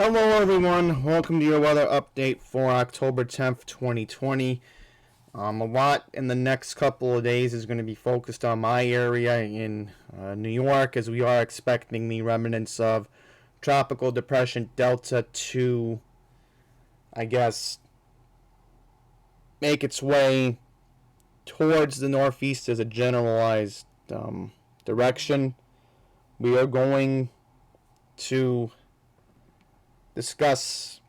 Hello everyone, welcome to your weather update for October 10th, 2020. A lot in the next couple of days is going to be focused on my area in New York, as we are expecting the remnants of Tropical Depression Delta to, I guess, make its way towards the northeast as a generalized direction. We are going to discuss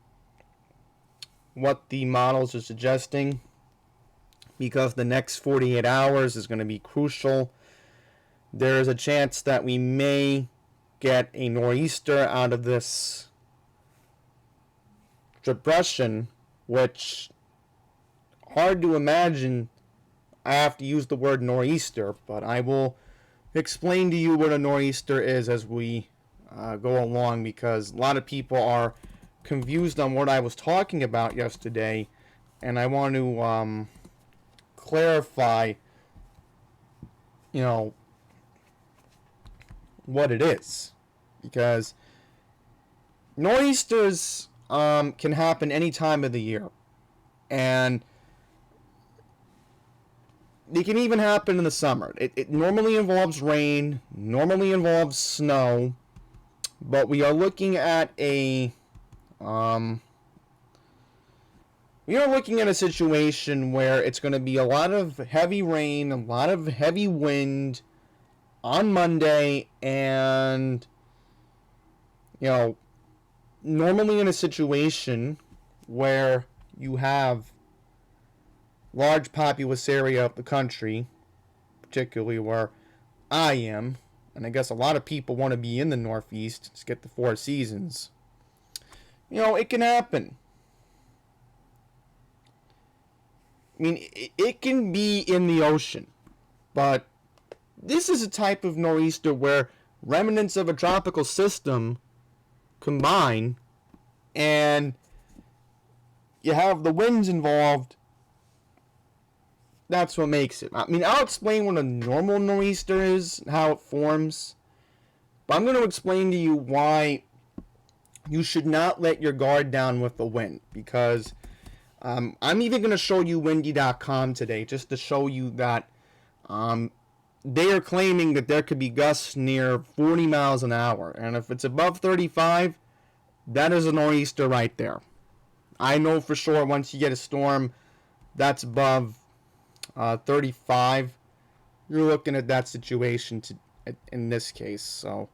what the models are suggesting, because the next 48 hours is going to be crucial. There is a chance that we may get a nor'easter out of this depression, which, hard to imagine I have to use the word nor'easter, but I will explain to you what a nor'easter is as we go along, because a lot of people are confused on what I was talking about yesterday, and I want to clarify, what it is, because nor'easters can happen any time of the year, and they can even happen in the summer. It normally involves rain, normally involves snow, but we are looking at a situation where it's going to be a lot of heavy rain, a lot of heavy wind on Monday, and normally in a situation where you have large populous area of the country, particularly where I am, and I guess a lot of people want to be in the Northeast to get the four seasons. It can happen. I mean, it can be in the ocean, but this is a type of nor'easter where remnants of a tropical system combine, and you have the winds involved. That's what makes it. I mean, I'll explain what a normal nor'easter is, how it forms, but I'm going to explain to you why you should not let your guard down with the wind, because I'm even going to show you windy.com today, just to show you that they are claiming that there could be gusts near 40 miles an hour, and if it's above 35, that is a nor'easter right there. I know for sure once you get a storm that's above 35, you're looking at that situation in this case. So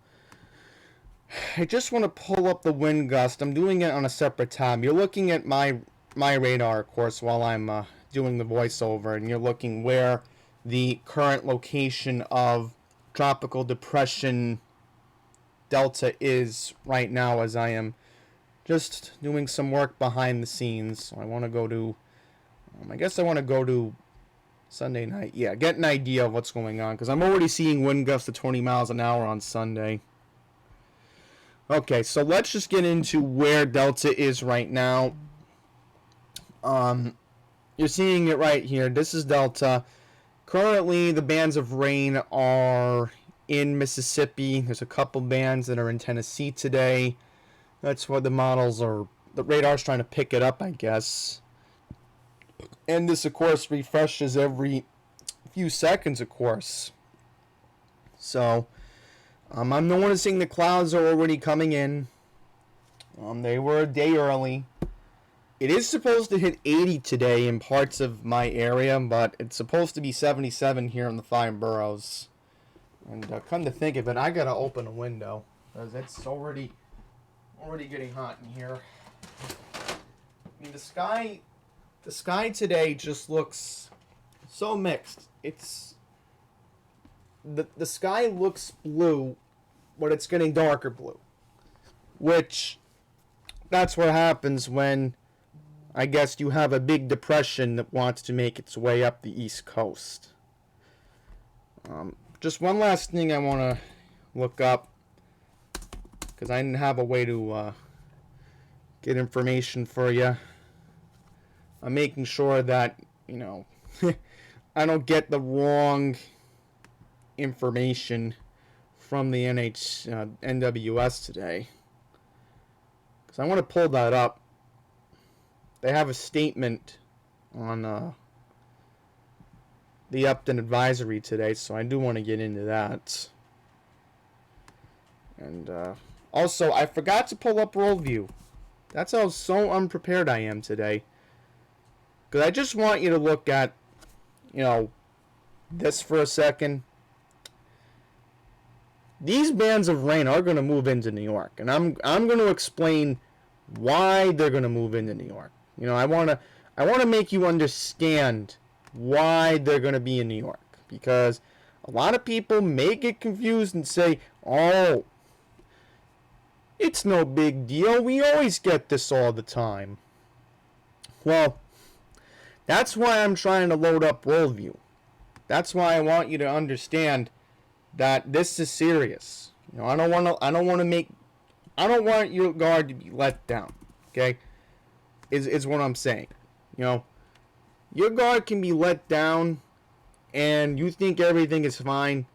I just want to pull up the wind gust. I'm doing it on a separate tab. You're looking at my radar, of course, while I'm doing the voiceover, and you're looking where the current location of Tropical Depression Delta is right now, as I am just doing some work behind the scenes. So I want to go to Sunday night. Yeah, get an idea of what's going on, because I'm already seeing wind gusts to 20 miles an hour on Sunday. Okay, so let's just get into where Delta is right now. You're seeing it right here. This is Delta. Currently, the bands of rain are in Mississippi. There's a couple bands that are in Tennessee today. That's what the radar's trying to pick it up, I guess. And this, of course, refreshes every few seconds, of course. So, I'm noticing the clouds are already coming in. They were a day early. It is supposed to hit 80 today in parts of my area, but it's supposed to be 77 here in the 5 boroughs. And come to think of it, I gotta open a window, because it's already getting hot in here. I mean, the sky today just looks so mixed. It's the sky looks blue, but it's getting darker blue, which that's what happens when, I guess, you have a big depression that wants to make its way up the East Coast. Just one last thing I want to look up, because I didn't have a way to get information for you. I'm making sure that, I don't get the wrong information from the NWS today. Because So I want to pull that up. They have a statement on the Upton advisory today, so I do want to get into that. And also, I forgot to pull up Worldview. That's how so unprepared I am today. Because I just want you to look at, this for a second. These bands of rain are going to move into New York, and I'm going to explain why they're going to move into New York. I want to make you understand why they're going to be in New York, because a lot of people may get confused and say, "Oh, it's no big deal. We always get this all the time." Well, that's why I'm trying to load up Worldview. That's why I want you to understand that this is serious. I don't want your guard to be let down. Okay? Is what I'm saying. Your guard can be let down and you think everything is fine.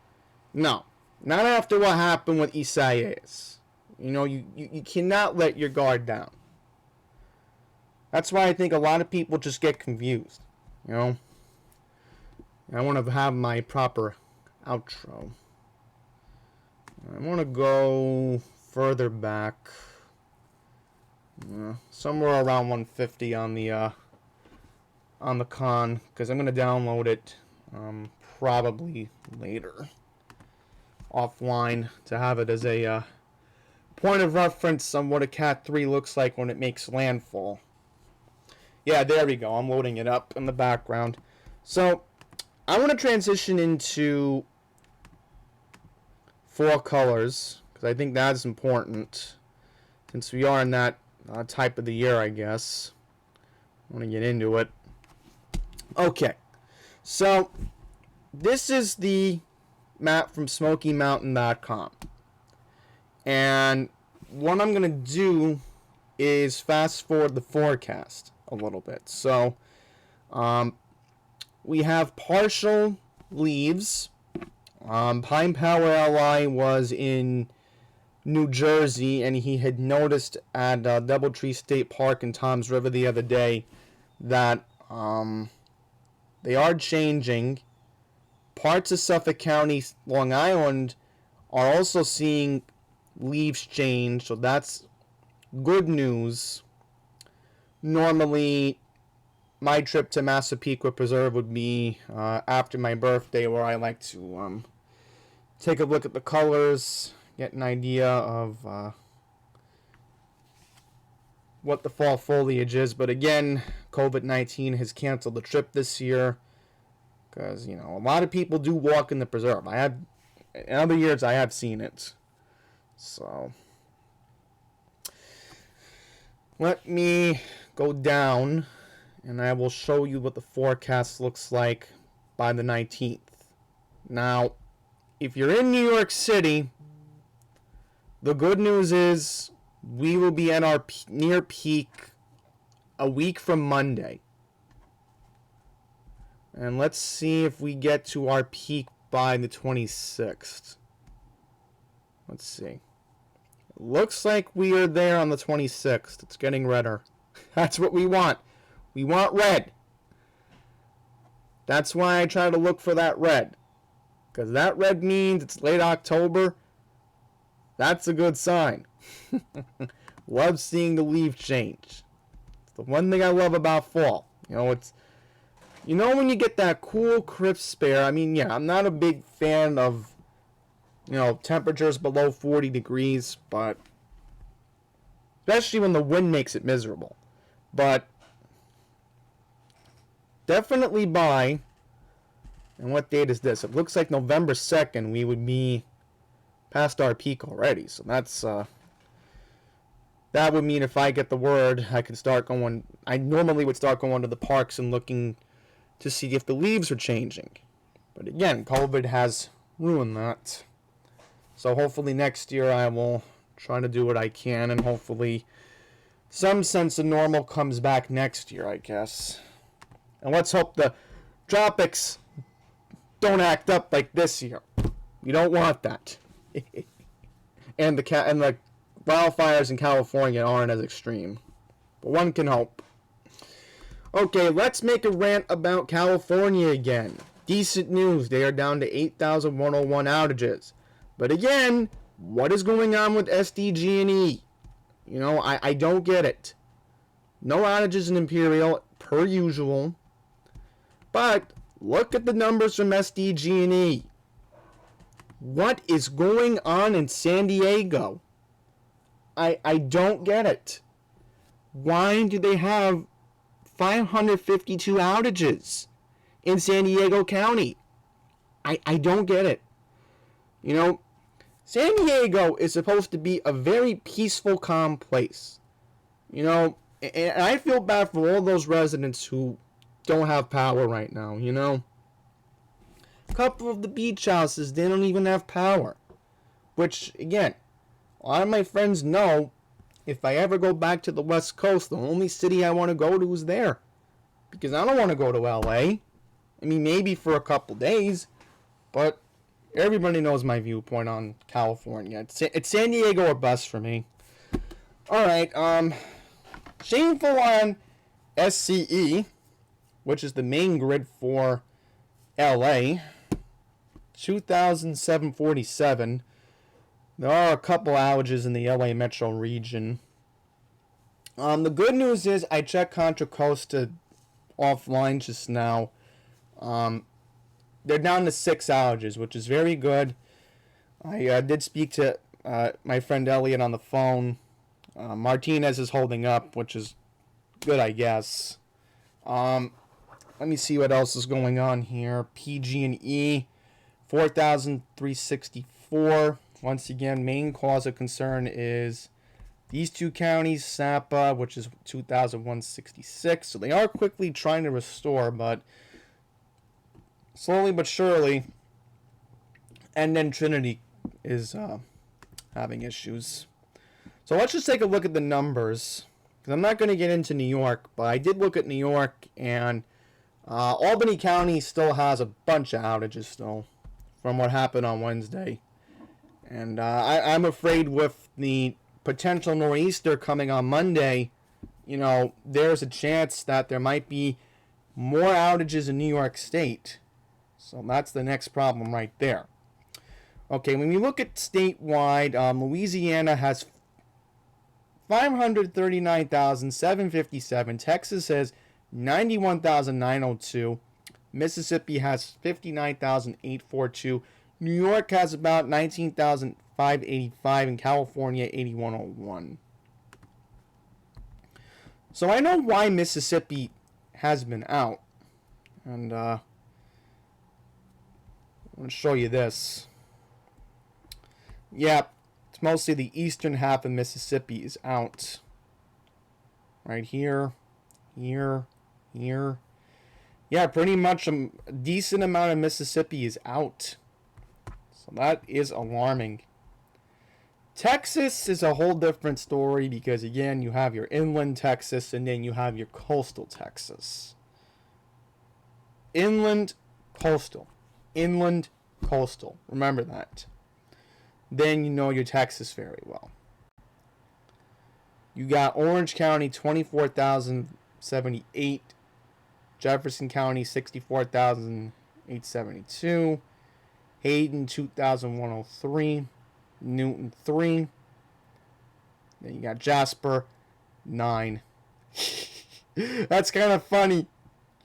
No. Not after what happened with Isaias. You cannot let your guard down. That's why I think a lot of people just get confused. I want to have my proper outro. I want to go further back. Somewhere around 150 on the con, because I'm going to download it probably later offline to have it as a point of reference on what a Cat 3 looks like when it makes landfall. Yeah, there we go. I'm loading it up in the background. So, I want to transition into 4 colors, because I think that's important, since we are in that type of the year, I guess. I want to get into it. Okay, so this is the map from SmokyMountain.com, and what I'm going to do is fast forward the forecast a little bit. So we have partial leaves. Pine Power Ally was in New Jersey, and he had noticed at Doubletree State Park in Toms River the other day that they are changing. Parts of Suffolk County, Long Island, are also seeing leaves change, so that's good news. Normally, my trip to Massapequa Preserve would be after my birthday, where I like to take a look at the colors, get an idea of what the fall foliage is. But again, COVID-19 has canceled the trip this year, because a lot of people do walk in the preserve. In other years I have seen it. So let me go down and I will show you what the forecast looks like by the 19th. Now, if you're in New York City, the good news is we will be at our near peak a week from Monday. And let's see if we get to our peak by the 26th. Let's see. It looks like we are there on the 26th. It's getting redder. That's what we want. We want red. That's why I try to look for that red. Because that red means it's late October. That's a good sign. Love seeing the leaves change. It's the one thing I love about fall. When you get that cool, crisp air. I mean, yeah, I'm not a big fan of, temperatures below 40 degrees, but especially when the wind makes it miserable. But definitely by, and what date is this? It looks like November 2nd, we would be past our peak already. So that's, that would mean if I get the word, I could start going, I normally would start going to the parks and looking to see if the leaves are changing. But again, COVID has ruined that. So hopefully next year I will try to do what I can, and hopefully some sense of normal comes back next year, I guess. And let's hope the tropics don't act up like this year. We don't want that. and the wildfires in California aren't as extreme. But one can hope. Okay, let's make a rant about California again. Decent news, they are down to 8,101 outages. But again, what is going on with SDG&E? You know, I don't get it. No outages in Imperial, per usual. But look at the numbers from SDG&E. What is going on in San Diego? I don't get it. Why do they have 552 outages in San Diego County? I don't get it. You know, San Diego is supposed to be a very peaceful, calm place. You know, and I feel bad for all those residents who don't have power right now, you know. A couple of the beach houses, they don't even have power. Which, again, a lot of my friends know if I ever go back to the West Coast, the only city I want to go to is there. Because I don't want to go to LA. I mean, maybe for a couple days, but everybody knows my viewpoint on California. It's San Diego or bust for me. Alright, shameful on SCE, which is the main grid for LA. 2,747. There are a couple outages in the LA metro region. The good news is I checked Contra Costa offline just now. They're down to 6 outages, which is very good. I did speak to my friend Elliot on the phone. Martinez is holding up, which is good, I guess. Let me see what else is going on here. PG&E, 4,364. Once again, main cause of concern is these two counties, Sapa, which is 2,166. So they are quickly trying to restore, but slowly but surely. And then Trinity is having issues. So let's just take a look at the numbers. Because I'm not going to get into New York, but I did look at New York, and Albany County still has a bunch of outages still from what happened on Wednesday. And I'm afraid with the potential nor'easter coming on Monday, you know, there's a chance that there might be more outages in New York State. So that's the next problem right there. Okay, when we look at statewide, Louisiana has 539,757. Texas has 91,902. Mississippi has 59,842. New York has about 19,585, and California 8,101. So I know why Mississippi has been out, and I'm going to show you this. Yeah, it's mostly the eastern half of Mississippi is out. Right here, here, here. Yeah, pretty much a decent amount of Mississippi is out. So that is alarming. Texas is a whole different story because, again, you have your inland Texas and then you have your coastal Texas. Inland, coastal. Inland, coastal. Remember that. Then you know your Texas very well. You got Orange County, 24,078. Jefferson County, 64,872. Hayden, 2,103. Newton, 3. Then you got Jasper, 9. That's kind of funny.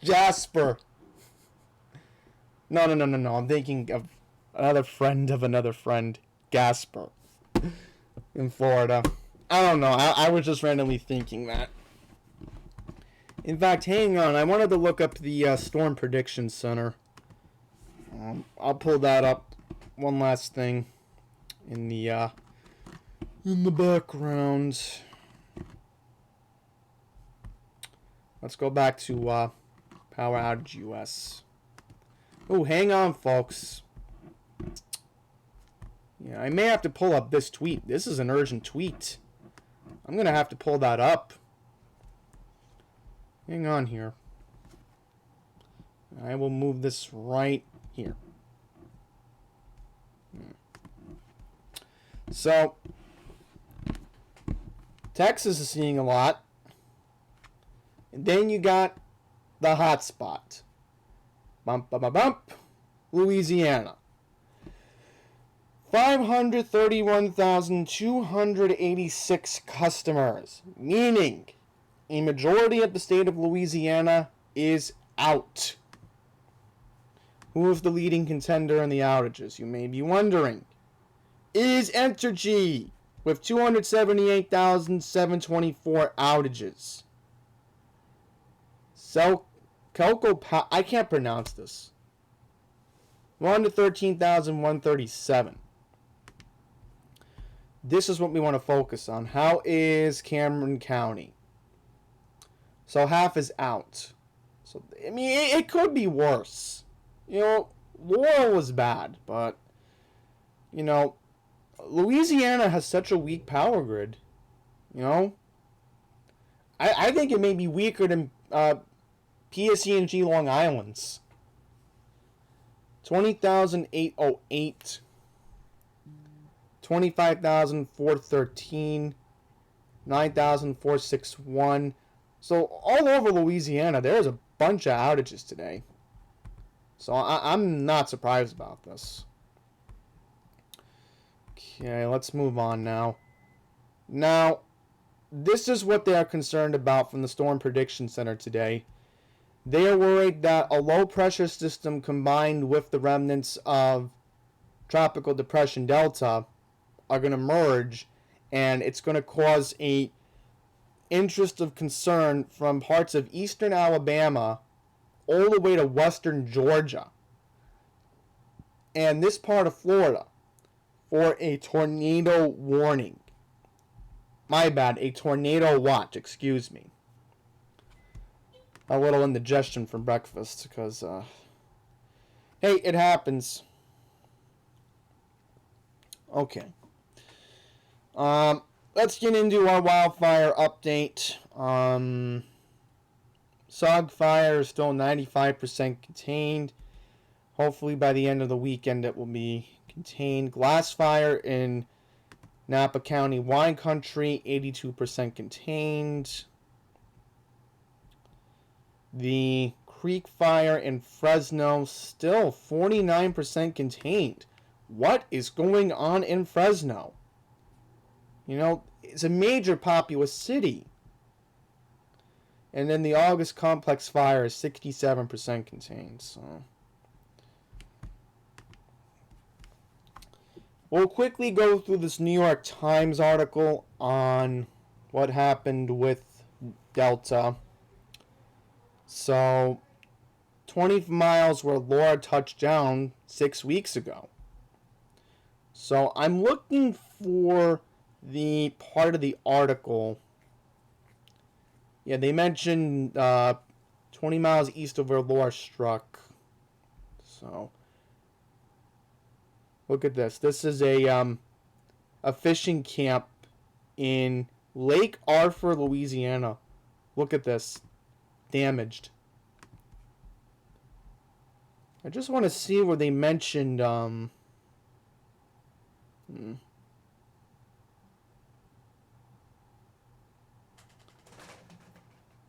Jasper. No. I'm thinking of another friend, Gasper, in Florida. I don't know. I was just randomly thinking that. In fact, hang on. I wanted to look up the Storm Prediction Center. I'll pull that up. One last thing in the background. Let's go back to Power Outage US. Oh, hang on, folks. Yeah, I may have to pull up this tweet. This is an urgent tweet. I'm going to have to pull that up. Hang on here. I will move this right here. So, Texas is seeing a lot. And then you got the hot spot. Bump, bump, bump. Louisiana. 531,286 customers, meaning a majority of the state of Louisiana is out. Who is the leading contender in the outages, you may be wondering? It is Entergy with 278,724 outages. I can't pronounce this. 113,137. This is what we want to focus on. How is Cameron County? So half is out. So I mean, it could be worse. You know, Laurel was bad, but you know, Louisiana has such a weak power grid. You know, I think it may be weaker than PSE&G Long Island's. 20,808. 25,413, 9,461. So all over Louisiana, there's a bunch of outages today. So I'm not surprised about this. Okay, let's move on now. Now, this is what they are concerned about from the Storm Prediction Center today. They are worried that a low pressure system combined with the remnants of Tropical Depression Delta are going to merge, and it's going to cause a interest of concern from parts of eastern Alabama all the way to western Georgia and this part of Florida for a tornado warning. My bad, a tornado watch, excuse me. A little indigestion from breakfast because, hey, it happens. Okay. Let's get into our wildfire update. Sog Fire is still 95% contained. Hopefully by the end of the weekend it will be contained. Glass Fire in Napa County Wine Country, 82% contained. The Creek Fire in Fresno, still 49% contained. What is going on in Fresno? You know, it's a major populous city. And then the August Complex Fire is 67% contained. So we'll quickly go through this New York Times article on what happened with Delta. So 20 miles where Laura touched down 6 weeks ago. So I'm looking for the part of the article. Yeah, they mentioned 20 miles east of where Laura struck. So look at this. This is a fishing camp in Lake Arthur, Louisiana. Look at this. Damaged. I just want to see where they mentioned let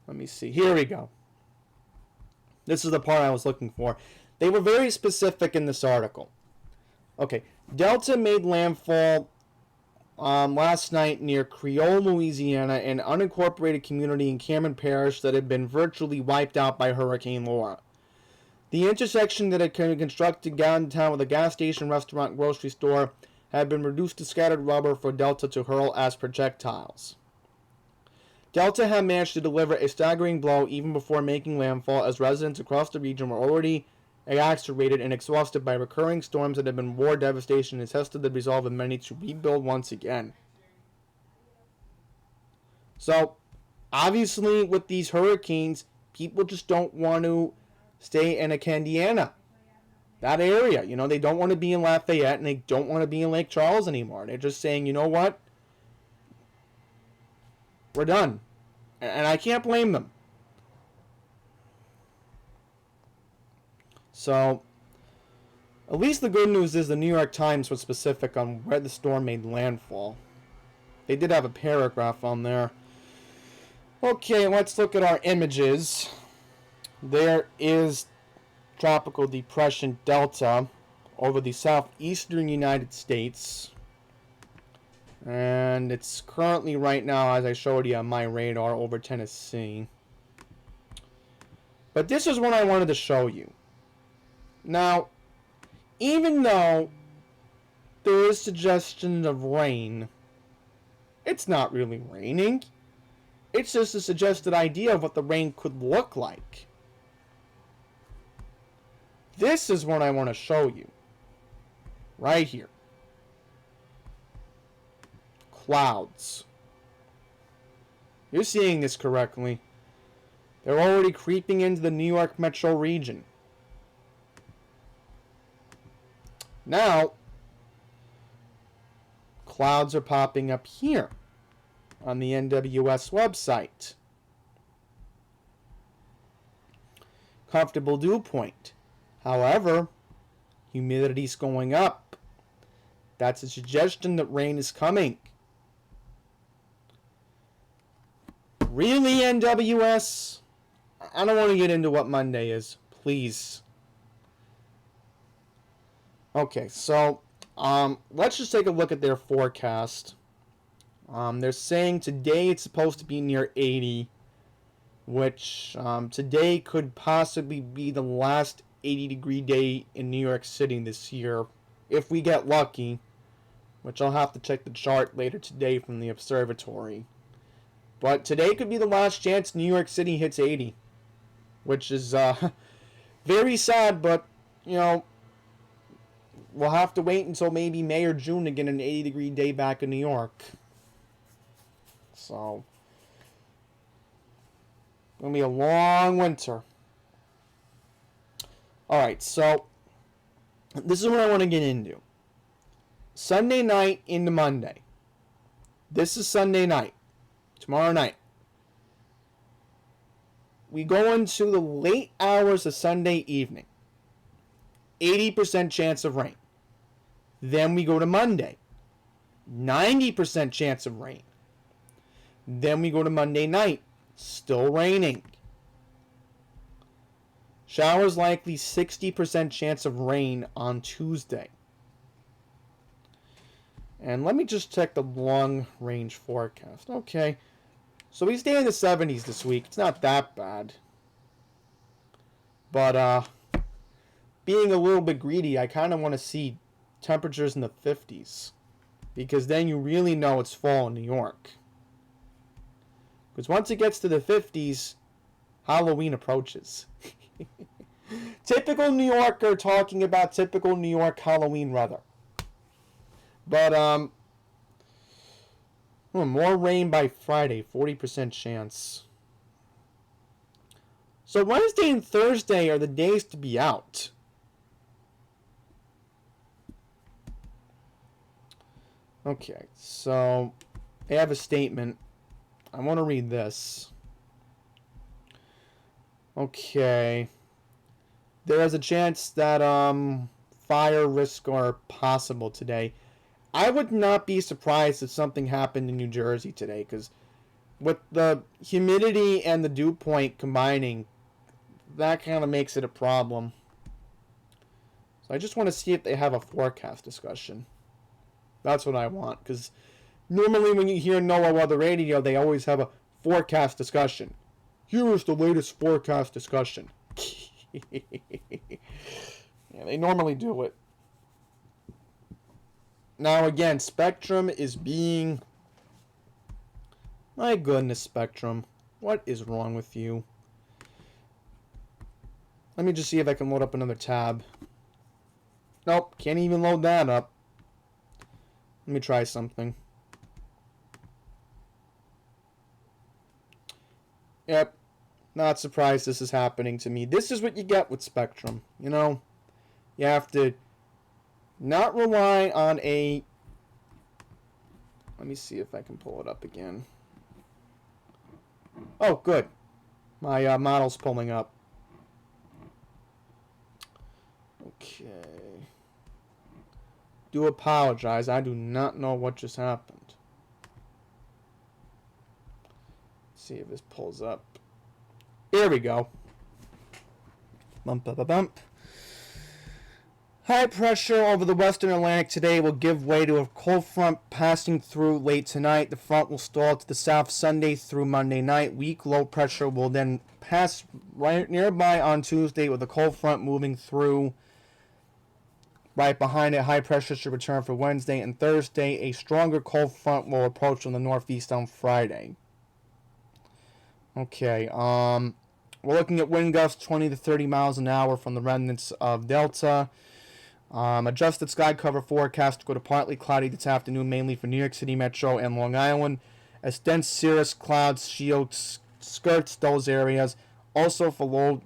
me see. Here we go. This is the part I was looking for. They were very specific in this article. Okay. Delta made landfall last night near Creole, Louisiana, an unincorporated community in Cameron Parish that had been virtually wiped out by Hurricane Laura. The intersection that had been constructed downtown with a gas station, restaurant, grocery store had been reduced to scattered rubber for Delta to hurl as projectiles. Delta had managed to deliver a staggering blow even before making landfall, as residents across the region were already exacerbated and exhausted by recurring storms that had been war devastation and tested the resolve of many to rebuild once again. So, obviously, with these hurricanes, people just don't want to stay in Acadiana. That area, you know, they don't want to be in Lafayette and they don't want to be in Lake Charles anymore. They're just saying, you know what? We're done. And I can't blame them. So, at least the good news is the New York Times was specific on where the storm made landfall. They did have a paragraph on there. Okay, let's look at our images. There is Tropical Depression Delta over the southeastern United States. And it's currently right now, as I showed you on my radar, over Tennessee. But this is what I wanted to show you. Now, even though there is suggestion of rain, it's not really raining. It's just a suggested idea of what the rain could look like. This is what I want to show you. Right here. Clouds. You're seeing this correctly. They're already creeping into the New York metro region. Now, clouds are popping up here on the NWS website. Comfortable dew point. However, humidity's going up. That's a suggestion that rain is coming. Really, NWS? I don't want to get into what Monday is. Please. Okay, so let's just take a look at their forecast. They're saying today it's supposed to be near 80, which today could possibly be the last 80-degree day in New York City this year, if we get lucky, which I'll have to check the chart later today from the observatory. But today could be the last chance New York City hits 80, which is very sad, but, you know, we'll have to wait until maybe May or June to get an 80-degree day back in New York. So, it's going to be a long winter. Alright, so, this is what I want to get into. Sunday night into Monday. This is Sunday night. Tomorrow night. We go into the late hours of Sunday evening. 80% chance of rain. Then we go to Monday. 90% chance of rain. Then we go to Monday night. Still raining. Showers likely 60% chance of rain on Tuesday. And let me just check the long range forecast. Okay. So we stay in the 70s this week. It's not that bad. But being a little bit greedy, I kind of want to see temperatures in the 50s. Because then you really know it's fall in New York. Because once it gets to the 50s, Halloween approaches. Typical New Yorker talking about typical New York Halloween weather. But, more rain by Friday, 40% chance. So Wednesday and Thursday are the days to be out. Okay, so they have a statement. I want to read this. Okay. There is a chance that fire risks are possible today. I would not be surprised if something happened in New Jersey today, because with the humidity and the dew point combining, that kind of makes it a problem. So I just want to see if they have a forecast discussion. That's what I want, because normally when you hear NOAA Weather Radio, they always have a forecast discussion. Here is the latest forecast discussion. Yeah, they normally do it. Now again, Spectrum is being... My goodness, Spectrum. What is wrong with you? Let me just see if I can load up another tab. Nope, can't even load that up. Let me try something. Yep, not surprised this is happening to me. This is what you get with Spectrum, you know? You have to not rely on a... Let me see if I can pull it up again. Oh, good. My model's pulling up. Okay. Do apologize. I do not know what just happened. see if this pulls up. Here we go. Bump, bump, bump. High pressure over the western Atlantic today will give way to a cold front passing through late tonight. The front will stall to the south Sunday through Monday night. Weak low pressure will then pass right nearby on Tuesday with a cold front moving through. Right behind it, high pressure should return for Wednesday and Thursday. A stronger cold front will approach from the northeast on Friday. Okay, we're looking at wind gusts 20 to 30 miles an hour from the remnants of Delta. Adjusted sky cover forecast to go to partly cloudy this afternoon, mainly for New York City Metro and Long Island, as dense cirrus clouds skirts those areas. Also for low,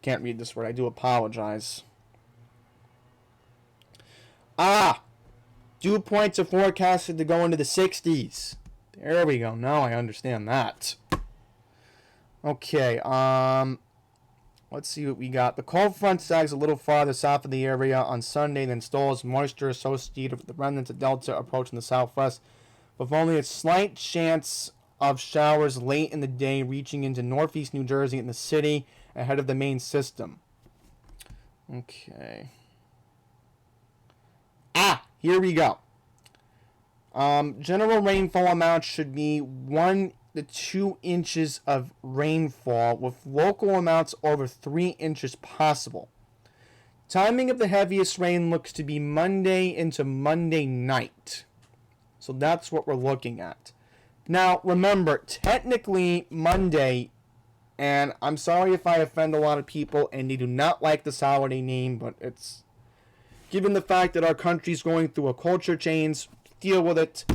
can't read this word, I do apologize. Dew points are forecasted to go into the 60s. There we go, now I understand that. Okay, let's see what we got. The cold front sags a little farther south of the area on Sunday, then stalls moisture associated with the remnants of Delta approaching the southwest, with only a slight chance of showers late in the day reaching into northeast New Jersey and the city ahead of the main system. Okay. Here we go. General rainfall amount should be 1 to 2 inches of rainfall, with local amounts over 3 inches possible. Timing of the heaviest rain looks to be Monday into Monday night. So that's what we're looking at. Now, remember, technically Monday, and I'm sorry if I offend a lot of people and they do not like this holiday name, but it's, given the fact that our country's going through a culture change, deal with it.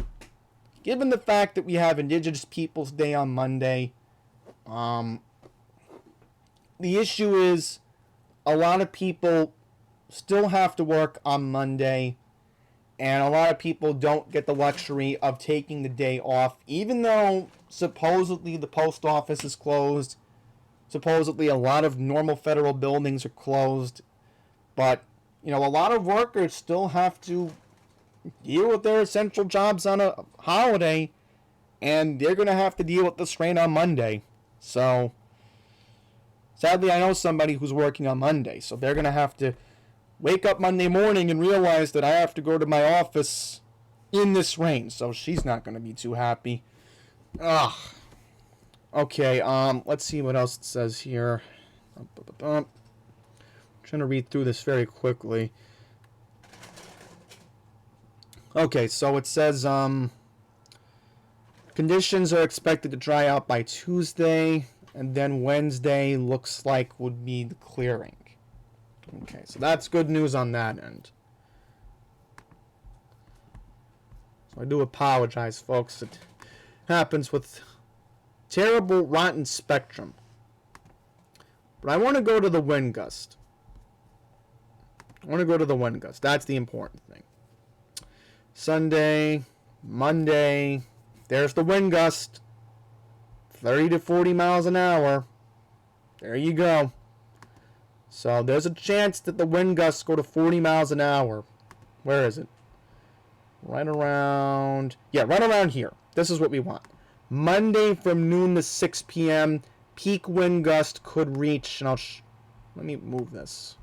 Given the fact that we have Indigenous Peoples Day on Monday, the issue is a lot of people still have to work on Monday, and a lot of people don't get the luxury of taking the day off, even though supposedly the post office is closed, supposedly a lot of normal federal buildings are closed, but, you know, a lot of workers still have to deal with their essential jobs on a holiday, and they're going to have to deal with this rain on Monday. So, sadly, I know somebody who's working on Monday, so they're going to have to wake up Monday morning and realize that I have to go to my office in this rain, so she's not going to be too happy. Okay, let's see what else it says here. I'm trying to read through this very quickly. Okay, so it says, conditions are expected to dry out by Tuesday, and then Wednesday looks like would be the clearing. Okay, so that's good news on that end. So I do apologize, folks. It happens with terrible, rotten spectrum. But I want to go to the wind gust. That's the important thing. Sunday, Monday, there's the wind gust. 30 to 40 miles an hour. There you go. So there's a chance that the wind gusts go to 40 miles an hour. Where is it? Right around here. This is what we want. Monday from noon to 6 p.m. Peak wind gust could reach, and let me move this.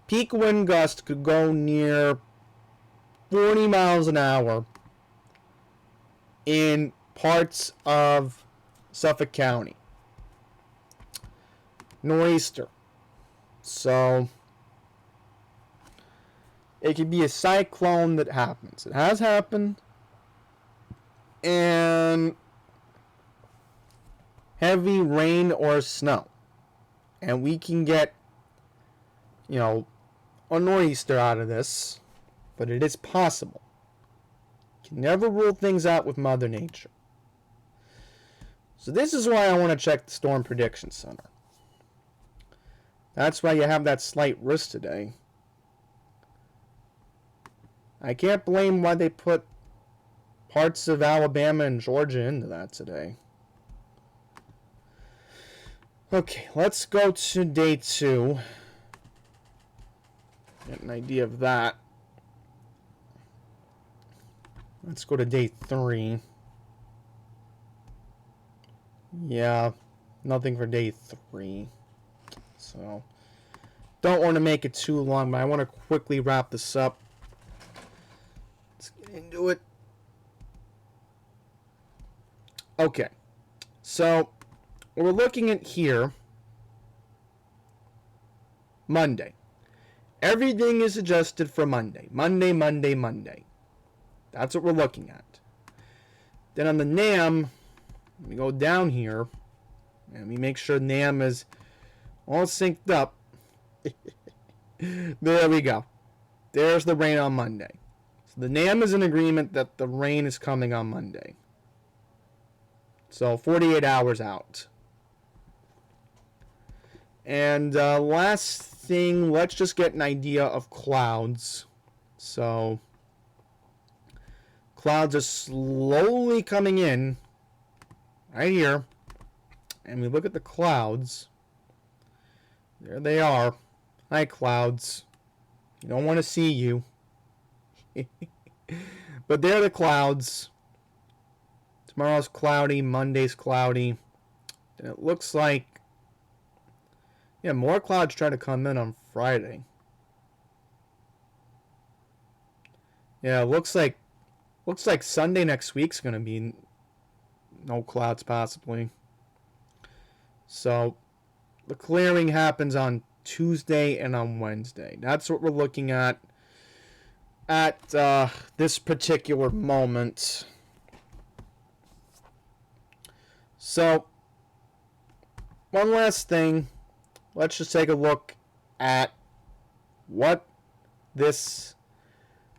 Peak wind gust could go near 40 miles an hour in parts of Suffolk County. Nor'easter. So it could be a cyclone that happens. It has happened. And heavy rain or snow. And we can get, a nor'easter out of this. But it is possible. You can never rule things out with Mother Nature. So this is why I want to check the Storm Prediction Center. That's why you have that slight risk today. I can't blame why they put parts of Alabama and Georgia into that today. Okay, let's go to day 2. Get an idea of that. Let's go to day 3. Yeah, nothing for day 3. So, don't want to make it too long, but I want to quickly wrap this up. Let's get into it. Okay, so what we're looking at here, Monday. Everything is adjusted for Monday. Monday, Monday, Monday. That's what we're looking at. Then on the NAM, we go down here, and we make sure NAM is all synced up. There we go. There's the rain on Monday. So the NAM is in agreement that the rain is coming on Monday. So 48 hours out. And last thing, let's just get an idea of clouds. So clouds are slowly coming in right here. And we look at the clouds. There they are. Hi, clouds. You don't want to see you. But there are the clouds. Tomorrow's cloudy. Monday's cloudy. And it looks like, yeah, more clouds try to come in on Friday. Yeah, looks like Sunday next week's going to be no clouds possibly. So the clearing happens on Tuesday and on Wednesday. That's what we're looking at this particular moment. So one last thing. Let's just take a look at what this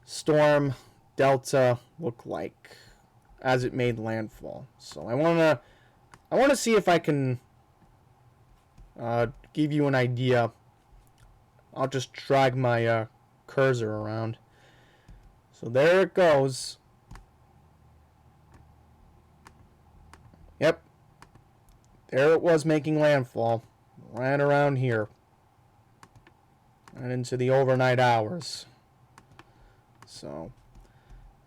storm Delta looked like as it made landfall. So I want to see if I can give you an idea. I'll just drag my cursor around. So there it goes. Yep. There it was making landfall. Right around here. Right into the overnight hours. So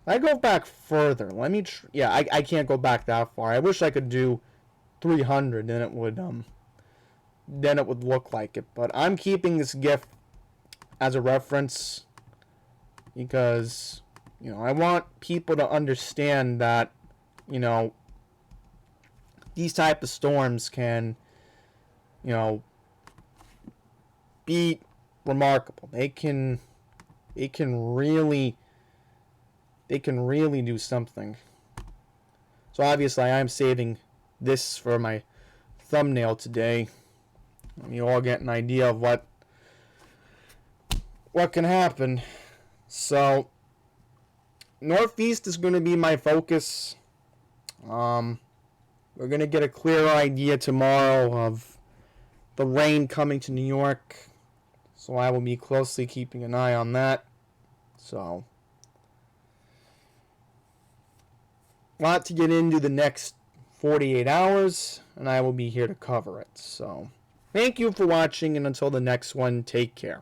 I go back further. Let me yeah, I can't go back that far. I wish I could do 300, then it would look like it. But I'm keeping this GIF as a reference because, you know, I want people to understand that, you know, these type of storms can, you know, be remarkable. They can really do something. So obviously I'm saving this for my thumbnail today. You all get an idea of what can happen. So Northeast is going to be my focus. We're going to get a clearer idea tomorrow of the rain coming to New York. So I will be closely keeping an eye on that. So a lot to get into the next 48 hours, and I will be here to cover it. So thank you for watching, and until the next one, take care.